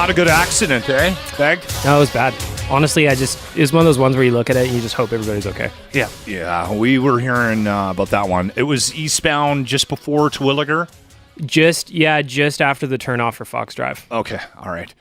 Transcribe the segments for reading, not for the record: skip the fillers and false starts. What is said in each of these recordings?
Not a good accident, eh, Beg? No, it was bad. Honestly, it was one of those ones where you look at it and you just hope everybody's okay. Yeah. Yeah, we were hearing about that one. It was eastbound just before Terwilliger. Just after the turnoff for Fox Drive. Okay, all right.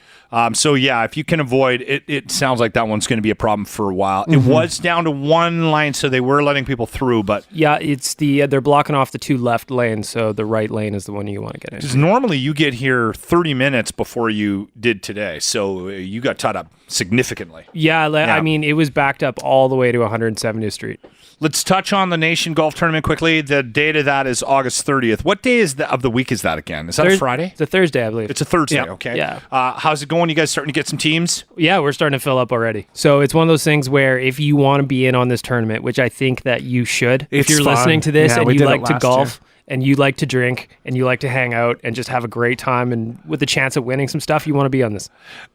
So yeah, if you can avoid it, it sounds like that one's going to be a problem for a while. It was down to one lane, so they were letting people through, but yeah, it's they're blocking off the two left lanes, so the right lane is the one you want to get in. Because normally you get here 30 minutes before you did today, so you got tied up significantly. Yeah, I mean, it was backed up all the way to 170th Street. Let's touch on the Nation Golf Tournament quickly. The date of that is August 30th. What day of the week is that again? Is that a Friday? It's a Thursday, I believe. It's a Thursday, okay. Yeah. How's it going? You guys starting to get some teams? Yeah, we're starting to fill up already. So it's one of those things where if you want to be in on this tournament, which I think that you should, if you're listening to this and you like to golf and you like to drink and you like to hang out and just have a great time and with the chance of winning some stuff, you want to be on this.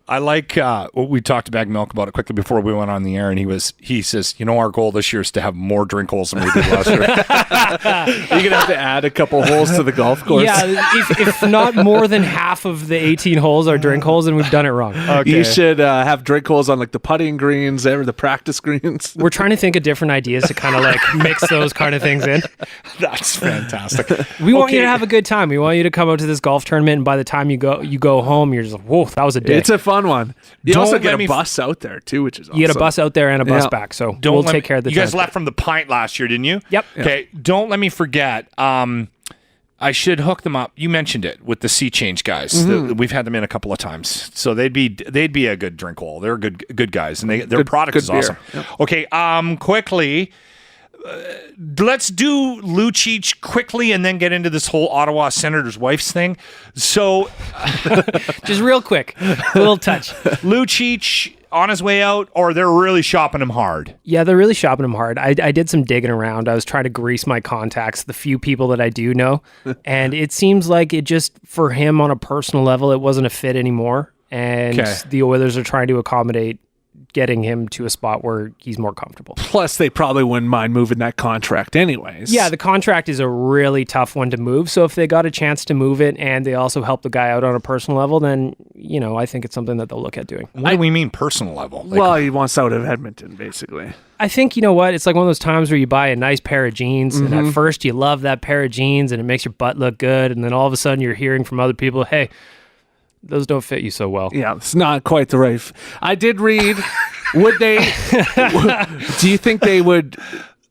I like what we talked to Baggedmilk about it quickly before we went on the air, and he says, our goal this year is to have more drink holes than we did last year. You're gonna have to add a couple holes to the golf course. Yeah, if not more than half of the 18 holes are drink holes, then we've done it wrong. Okay. You should have drink holes on like the putting greens or the practice greens. We're trying to think of different ideas to kind of like mix those kind of things in. That's fantastic. We want you to have a good time. We want you to come out to this golf tournament, and by the time you go home, you're just like, whoa, that was a day. It's a fun one. You also get a bus out there too, which is awesome. You get a bus out there and a bus back, so we'll take care of the You guys left from the Pint last year, didn't you? Yep. Okay, don't let me forget. I should hook them up. You mentioned it with the Sea Change guys. We've had them in a couple of times, so they'd be a good drink hole. They're good guys, and their product is awesome. Yep. Okay, quickly. Let's do Lucic quickly and then get into this whole Ottawa Senator's wife's thing. So, just real quick, a little touch. Lucic on his way out, or they're really shopping him hard? Yeah, they're really shopping him hard. I did some digging around. I was trying to grease my contacts, the few people that I do know, and it seems like it just, for him on a personal level, it wasn't a fit anymore, and the Oilers are trying to accommodate getting him to a spot where he's more comfortable. Plus, they probably wouldn't mind moving that contract anyways. Yeah, the contract is a really tough one to move, so if they got a chance to move it and they also help the guy out on a personal level, then, I think it's something that they'll look at doing. What do we mean personal level? Well, he wants out of Edmonton, basically. I think, you know what, it's like one of those times where you buy a nice pair of jeans, and at first you love that pair of jeans, and it makes your butt look good, and then all of a sudden you're hearing from other people, hey, those don't fit you so well. Yeah, it's not quite the right. I did read. Would they? Do you think they would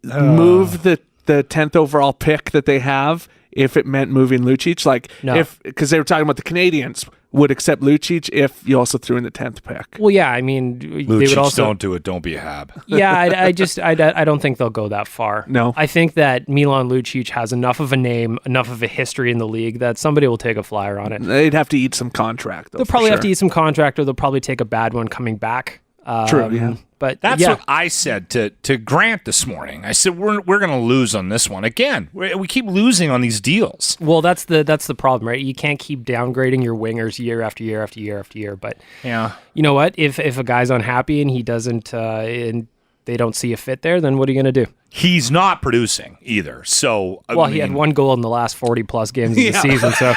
move the 10th overall pick that they have if it meant moving Lucic? Like, no. Because they were talking about the Canadians would accept Lucic if you also threw in the 10th pick. Well, yeah, I mean, Lucic, they would also don't do it. Don't be a hab. Yeah, I don't think they'll go that far. No, I think that Milan Lucic has enough of a name, enough of a history in the league that somebody will take a flyer on it. They'd have to eat some contract, though. They'll probably have to eat some contract, or they'll probably take a bad one coming back. True, yeah. But that's what I said to Grant this morning. I said we're going to lose on this one again. We keep losing on these deals. Well, that's the problem, right? You can't keep downgrading your wingers year after year after year after year. But yeah, you know what? If a guy's unhappy and he doesn't, and they don't see a fit there, then what are you going to do? He's not producing either. So he had one goal in the last 40+ games of the season. So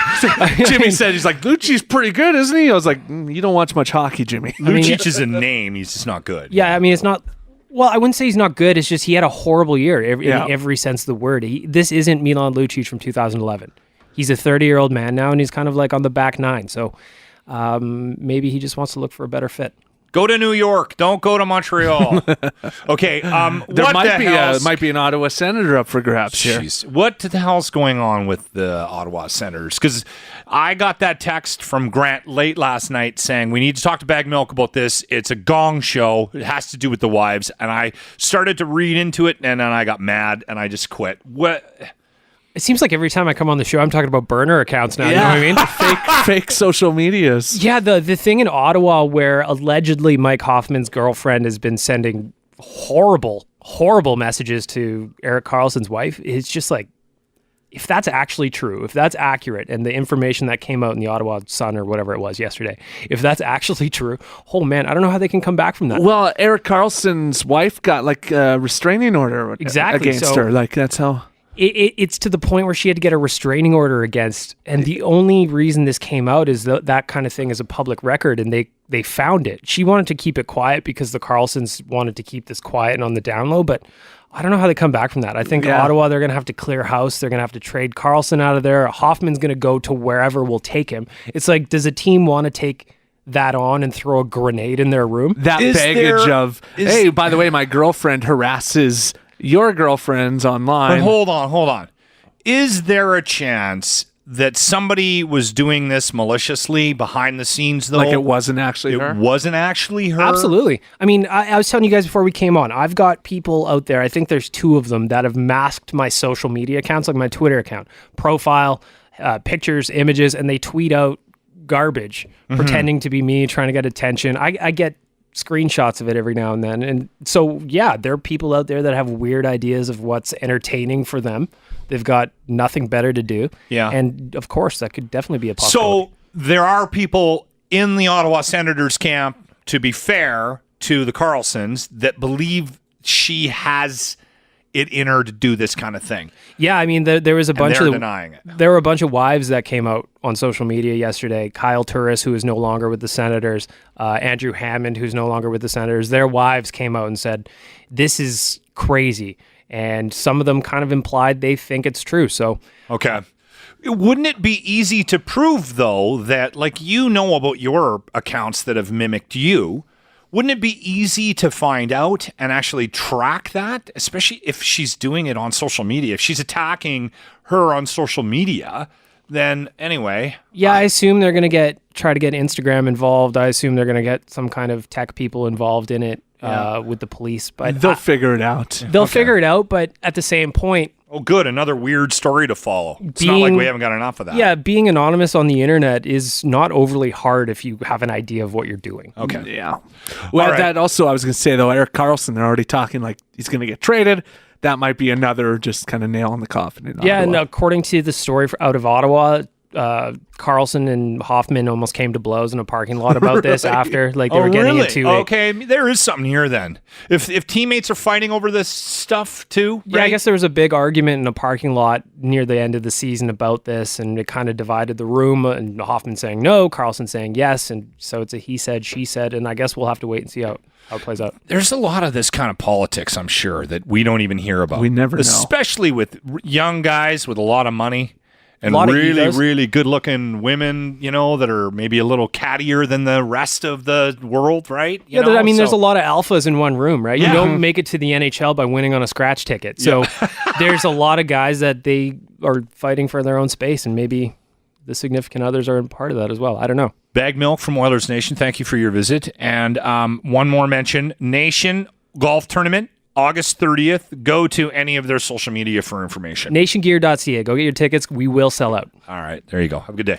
Jimmy said, he's like, Lucic's pretty good, isn't he? I was like, you don't watch much hockey, Jimmy. Lucic is a name. He's just not good. Yeah, I mean, it's not. Well, I wouldn't say he's not good. It's just he had a horrible year in every sense of the word. This isn't Milan Lucic from 2011. He's a 30-year-old man now, and he's kind of like on the back nine. So maybe he just wants to look for a better fit. Go to New York. Don't go to Montreal. Okay. There might be an Ottawa Senator up for grabs here. What the hell's going on with the Ottawa Senators? Because I got that text from Grant late last night saying we need to talk to Baggedmilk about this. It's a gong show. It has to do with the wives. And I started to read into it, and then I got mad, and I just quit. What? It seems like every time I come on the show, I'm talking about burner accounts now. Yeah. You know what I mean? fake social medias. Yeah, the thing in Ottawa where allegedly Mike Hoffman's girlfriend has been sending horrible messages to Erik Karlsson's wife, it's just like, if that's actually true, if that's accurate, and the information that came out in the Ottawa Sun or whatever it was yesterday, if that's actually true, oh man, I don't know how they can come back from that. Well, Erik Karlsson's wife got like a restraining order against her. Like, that's how... It's to the point where she had to get a restraining order against, and the only reason this came out is that kind of thing is a public record, and they found it. She wanted to keep it quiet because the Karlssons wanted to keep this quiet and on the down low, but I don't know how they come back from that. I think Ottawa, they're going to have to clear house. They're going to have to trade Karlsson out of there. Hoffman's going to go to wherever will take him. It's like, does a team want to take that on and throw a grenade in their room? That hey, by the way, my girlfriend harasses your girlfriends online. But hold on. Is there a chance that somebody was doing this maliciously behind the scenes, though? Like it wasn't actually her? It wasn't actually her? Absolutely. I mean, I was telling you guys before we came on, I've got people out there, I think there's 2 of them that have masked my social media accounts, like my Twitter account, profile, pictures, images, and they tweet out garbage, pretending to be me, trying to get attention. I get screenshots of it every now and then. And so, yeah, there are people out there that have weird ideas of what's entertaining for them. They've got nothing better to do. Yeah. And of course, that could definitely be a possibility. So there are people in the Ottawa Senators camp, to be fair to the Karlssons, that believe she has it in her to do this kind of thing. Yeah, I mean, there was a bunch of denying it. There were a bunch of wives that came out on social media yesterday. Kyle Turris, who is no longer with the Senators, Andrew Hammond, who's no longer with the Senators. Their wives came out and said, "This is crazy," and some of them kind of implied they think it's true. So, okay. Wouldn't it be easy to prove, though, that, like, you know about your accounts that have mimicked you? Wouldn't it be easy to find out and actually track that, especially if she's doing it on social media? If she's attacking her on social media, then anyway. Yeah, I assume they're going to try to get Instagram involved. I assume they're going to get some kind of tech people involved in it with the police. But they'll figure it out. They'll figure it out, but at the same point, oh, good. Another weird story to follow. It's not like we haven't got enough of that. Yeah, being anonymous on the internet is not overly hard if you have an idea of what you're doing. Okay. Yeah. Well, right. That also, I was going to say, though, Erik Karlsson, they're already talking like he's going to get traded. That might be another just kind of nail in the coffin. In yeah, Ottawa. and according to the story out of Ottawa, Karlsson and Hoffman almost came to blows in a parking lot about this after, like they were getting into it. Okay, there is something here then. If teammates are fighting over this stuff too, yeah, right? I guess there was a big argument in a parking lot near the end of the season about this, and it kind of divided the room. And Hoffman saying no, Karlsson saying yes, and so it's a he said, she said, and I guess we'll have to wait and see how it plays out. There's a lot of this kind of politics, I'm sure, that we don't even hear about. We never know, especially with young guys with a lot of money. And really good-looking women, that are maybe a little cattier than the rest of the world, right? I mean, there's a lot of alphas in one room, right? Yeah. You don't make it to the NHL by winning on a scratch ticket. So there's a lot of guys that they are fighting for their own space, and maybe the significant others are part of that as well. I don't know. Baggedmilk from Oilers Nation, thank you for your visit. And one more mention, Nation Golf Tournament, August 30th. Go to any of their social media for information. Nationgear.ca. Go get your tickets. We will sell out. All right. There you go. Have a good day.